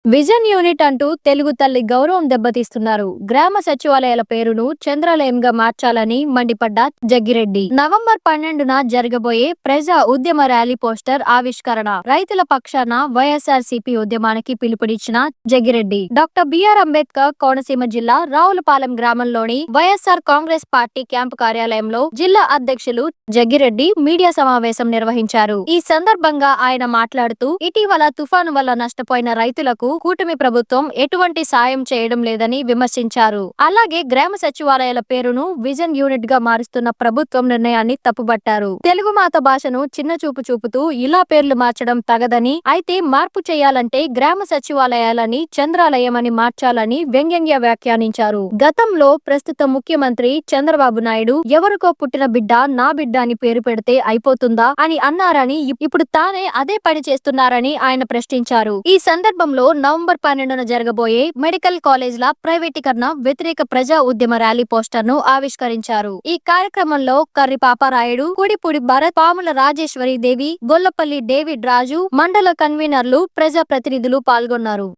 Vision unit అంటూ తెలుగు తల్లి గౌరవం దెబ్బతీస్తున్నారు. గ్రామ సచివాలయాల పేరును చంద్రాలయంగా మార్చాలని మండిపడ్డ జగ్గిరెడ్డి. నవంబర్ 12న జరగబోయే ప్రజా ఉద్యమ ర్యాలీ పోస్టర్ ఆవిష్కరణ. రైతుల పక్షాన వైఎస్ఆర్సీపీ ఉద్యమానికి పిలుపునిచ్చిన జగ్గిరెడ్డి. డాక్టర్ బిఆర్ అంబేద్కర్ కోనసీమ జిల్లా రావులపాలెం గ్రామంలోని వైఎస్ఆర్ కాంగ్రెస్ పార్టీ క్యాంపు కార్యాలయంలో జిల్లా అధ్యక్షులు జగ్గిరెడ్డి మీడియా సమావేశం నిర్వహించారు. ఈ సందర్భంగా ఆయన మాట్లాడుతూ ఇటీవల తుఫాను వల్ల నష్టపోయిన రైతులకు కూటమి ప్రభుత్వం ఎటువంటి సాయం చేయడం లేదని విమర్శించారు. అలాగే గ్రామ సచివాలయాల పేరును విజన్ యూనిట్ గా మారుస్తున్న ప్రభుత్వం నిర్ణయాన్ని తప్పుబట్టారు. తెలుగు మాత భాషను చిన్న చూపు చూపుతూ ఇలా పేర్లు మార్చడం తగదని, అయితే మార్పు చేయాలంటే గ్రామ సచివాలయాలని చంద్రాలయం అని మార్చాలని వ్యంగ్యంగా వ్యాఖ్యానించారు. గతంలో ప్రస్తుత ముఖ్యమంత్రి చంద్రబాబు నాయుడు ఎవరికో పుట్టిన బిడ్డ నా బిడ్డ అని పేరు పెడితే అయిపోతుందా అని అన్నారని, ఇప్పుడు తానే అదే పని చేస్తున్నారని ఆయన ప్రశ్నించారు. ఈ సందర్భంలో నవంబర్ 12న జరగబోయే మెడికల్ కాలేజ్ల ప్రైవేటీకరణ వ్యతిరేక ప్రజా ఉద్యమ ర్యాలీ పోస్టర్ ను ఆవిష్కరించారు. ఈ కార్యక్రమంలో కర్రి పాపారాయుడు, కుడిపూడి భరత్, పాముల రాజేశ్వరి దేవి, గొల్లపల్లి డేవిడ్ రాజు, మండల కన్వీనర్లు, ప్రజా ప్రతినిధులు పాల్గొన్నారు.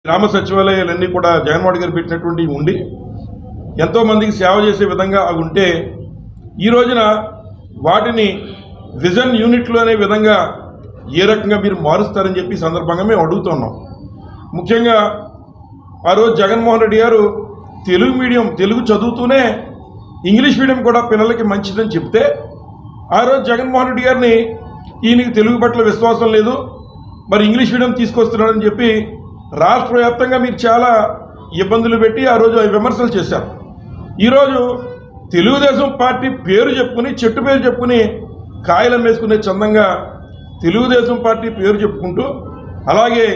గ్రామ సచివాలయాలన్నీ కూడా జగన్మోహన్ గారు పెట్టినటువంటి ఉండి ఎంతో మందికి సేవ చేసే విధంగా అవి ఉంటే ఈ రోజున వాటిని విజన్ యూనిట్లు అనే విధంగా ఏ రకంగా మీరు మారుస్తారని చెప్పి సందర్భంగా మేము అడుగుతున్నాం. ముఖ్యంగా ఆ రోజు జగన్మోహన్ రెడ్డి గారు తెలుగు మీడియం, తెలుగు చదువుతూనే ఇంగ్లీష్ మీడియం కూడా పిల్లలకి మంచిదని చెప్తే ఆ రోజు జగన్మోహన్ రెడ్డి గారిని ఈయనకి తెలుగు పట్ల విశ్వాసం లేదు, మరి ఇంగ్లీష్ మీడియం తీసుకొస్తున్నాడని చెప్పి రాష్ట్ర వ్యాప్తంగా మీరు చాలా ఇబ్బందులు పెట్టి ఆ రోజు విమర్శలు చేశారు. ఈరోజు తెలుగుదేశం పార్టీ పేరు చెప్పుకుని, చెట్టు పేరు చెప్పుకుని కాయలం వేసుకునే చందంగా తెలుగుదేశం పార్టీ పేరు చెప్పుకుంటూ, అలాగే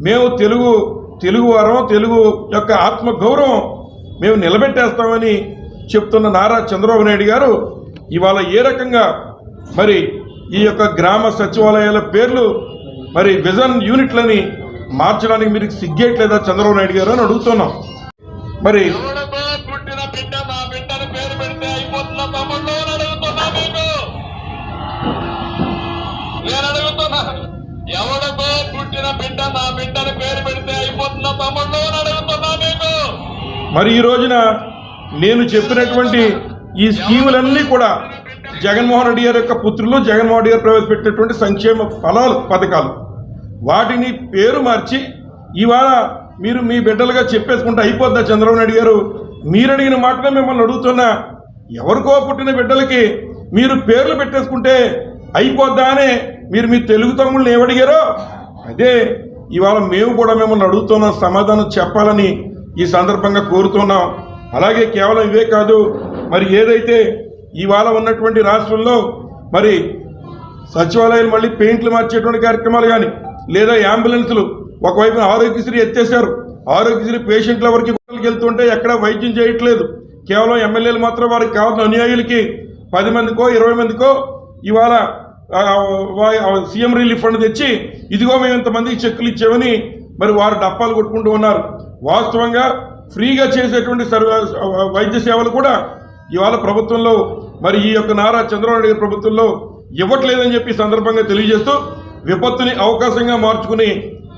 మేము తెలుగు వారం, తెలుగు యొక్క ఆత్మగౌరవం మేము నిలబెట్టేస్తామని చెప్తున్న నారా చంద్రబాబు నాయుడు గారు ఇవాళ ఏ రకంగా మరి ఈ యొక్క గ్రామ సచివాలయాల పేర్లు మరి విజన్ యూనిట్లని మార్చడానికి మీరు సిగ్గేయట్లేదా చంద్రబాబు నాయుడు గారు అని అడుగుతున్నాం. మరి ఎవరికో పుట్టిన బిడ్డ నా బిడ్డని పేరు పెడితే అయిపోతున్న తమ్ముళ్ళు అడుగుతున్నా మీకు. మరి ఈ రోజున నేను చెప్పినటువంటి ఈ స్కీములన్నీ కూడా జగన్మోహన్ రెడ్డి గారి యొక్క పుత్రులు, జగన్మోహన్ రెడ్డి గారు ప్రవేశపెట్టినటువంటి సంక్షేమ ఫలాలు, పథకాలు, వాటిని పేరు మార్చి ఇవాళ మీరు మీ బిడ్డలుగా చెప్పేసుకుంటే అయిపోద్దా చంద్రబాబు నాయుడు గారు? మీరు అడిగిన మాటనే మిమ్మల్ని అడుగుతున్నా. ఎవరికో పుట్టిన బిడ్డలకి మీరు పేర్లు పెట్టేసుకుంటే అయిపోద్దా అని మీరు మీ తెలుగు తమ్ముళ్ళని ఏమడిగారో అదే ఇవాళ మేము కూడా మిమ్మల్ని అడుగుతున్నాం, సమాధానం చెప్పాలని ఈ సందర్భంగా కోరుతున్నాం. అలాగే కేవలం ఇవే కాదు, మరి ఏదైతే ఇవాళ ఉన్నటువంటి రాష్ట్రంలో మరి సచివాలయాలు మళ్ళీ పెయింట్లు మార్చేటువంటి కార్యక్రమాలు కానీ, లేదా అంబులెన్సులు ఒకవైపు ఆరోగ్యశ్రీ ఎత్తేసారు. ఆరోగ్యశ్రీ పేషెంట్ల వరకు వెళ్తుంటే ఎక్కడ వైద్యం చేయట్లేదు. కేవలం ఎమ్మెల్యేలు మాత్రం వారికి కావాల్సిన అనుయాయులకి 10 మందికో 20 మందికో ఇవాళ సీఎం రిలీఫ్ ఫండ్ తెచ్చి ఇదిగో మేము ఇంతమందికి చెక్కులు ఇచ్చామని మరి వారు డప్పాలు కొట్టుకుంటూ ఉన్నారు. వాస్తవంగా ఫ్రీగా చేసేటువంటి వైద్య సేవలు కూడా ఇవాళ ప్రభుత్వంలో మరి ఈ యొక్క నారా చంద్రబాబు నాయుడు గారి ప్రభుత్వంలో ఇవ్వట్లేదని చెప్పి సందర్భంగా తెలియజేస్తూ, విపత్తుని అవకాశంగా మార్చుకుని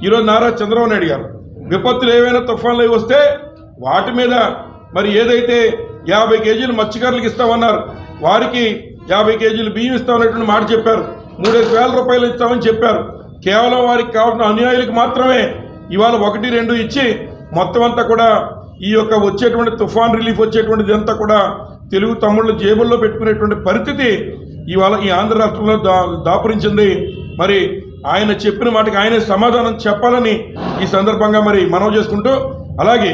ఈరోజు నారా చంద్రబాబు నాయుడు గారు విపత్తులు ఏవైనా తుఫాన్లు వస్తే వాటి మీద మరి ఏదైతే 50 కేజీలు మత్స్యకారులకు ఇస్తామన్నారు, వారికి 50 కేజీలు బియ్యం ఇస్తామన్నటువంటి మాట చెప్పారు. 3,000 రూపాయలు ఇస్తామని చెప్పారు. కేవలం వారికి కావాల్సిన అనుయాయులకు మాత్రమే ఇవాళ 1-2 ఇచ్చి మొత్తం అంతా కూడా ఈ యొక్క వచ్చేటువంటి తుఫాన్ రిలీఫ్ వచ్చేటువంటిది అంతా కూడా తెలుగు తమ్ముళ్ళు జేబుల్లో పెట్టుకునేటువంటి పరిస్థితి ఇవాళ ఈ ఆంధ్ర రాష్ట్రంలో దాపురించింది. మరి ఆయన చెప్పిన మాటకి ఆయనే సమాధానం చెప్పాలని ఈ సందర్భంగా మరి మనవి చేసుకుంటూ, అలాగే